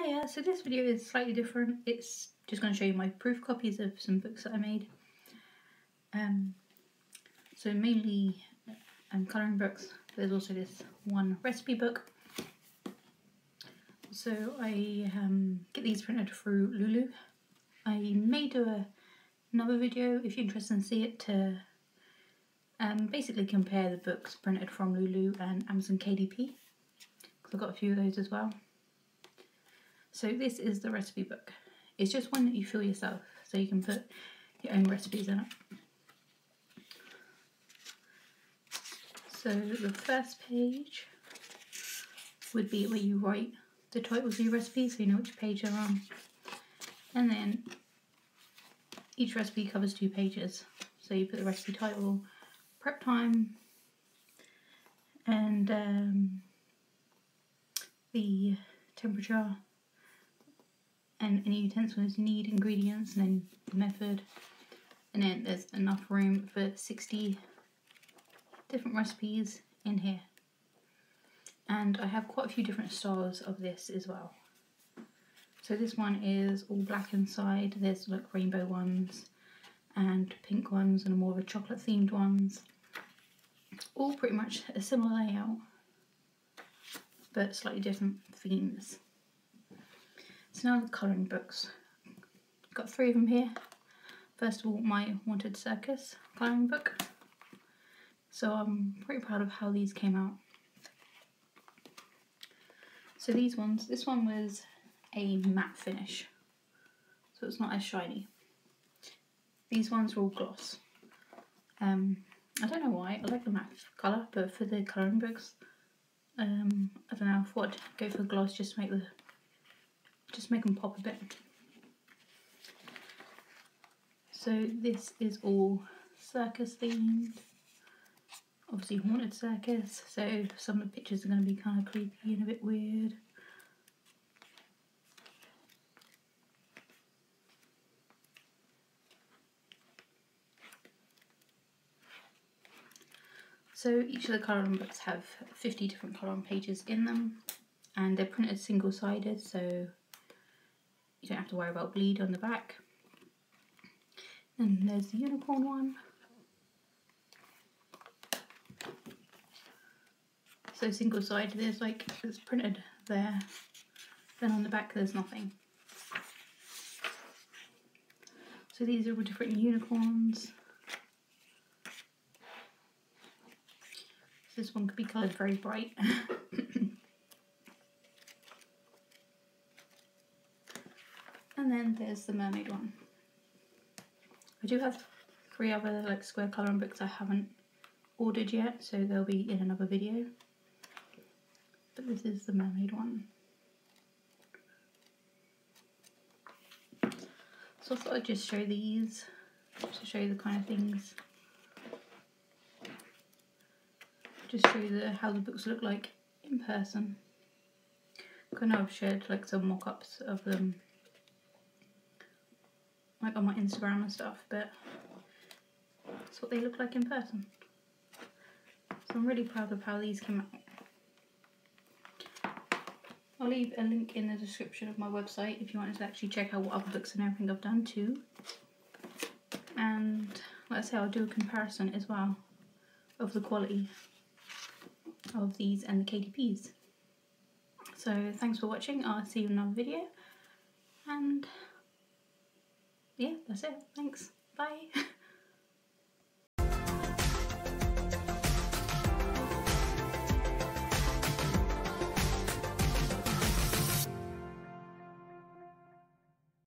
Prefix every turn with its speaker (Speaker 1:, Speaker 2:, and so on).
Speaker 1: Hiya, so this video is slightly different. It's just going to show you my proof copies of some books that I made. So mainly colouring books. There's also this one recipe book. So I get these printed through Lulu. I may do another video if you're interested in see it to basically compare the books printed from Lulu and Amazon KDP, because I've got a few of those as well. So this is the recipe book. It's just one that you fill yourself, so you can put your own recipes in it. So the first page would be where you write the titles of your recipes, so you know which page they're on. And then each recipe covers 2 pages. So you put the recipe title, prep time, and the temperature, and any utensils you need, ingredients, and then the method. And then there's enough room for 60 different recipes in here. And I have quite a few different styles of this as well. So this one is all black inside. There's like rainbow ones and pink ones and more of a chocolate themed ones. All pretty much a similar layout, but slightly different themes. So now the colouring books. Got 3 of them here. First of all, my Wanted Circus colouring book. So I'm pretty proud of how these came out. So these ones, this one was a matte finish, so it's not as shiny. These ones are all gloss. I don't know why, I like the matte colour, but for the colouring books, I don't know, I thought I'd go for gloss just to make them pop a bit. So this is all circus themed, obviously haunted circus, so some of the pictures are going to be kind of creepy and a bit weird. So each of the colouring books have 50 different colouring pages in them, and they're printed single-sided, so you don't have to worry about bleed on the back. And there's the unicorn one. So single-sided, there's like, it's printed there, then on the back there's nothing. So these are all different unicorns. This one could be coloured very bright. And then there's the mermaid one. I do have 3 other like square colouring books I haven't ordered yet, so they'll be in another video. But this is the mermaid one. So I thought I'd just show these, to show you the kind of things. Just show you how the books look like in person. I know I've shared like some mock-ups of them like on my Instagram and stuff, but that's what they look like in person. So I'm really proud of how these came out. I'll leave a link in the description of my website if you wanted to actually check out what other books and everything I've done too. And like I say, I'll do a comparison as well of the quality of these and the KDPs. So thanks for watching. I'll see you in another video, and yeah, that's it. Thanks. Bye.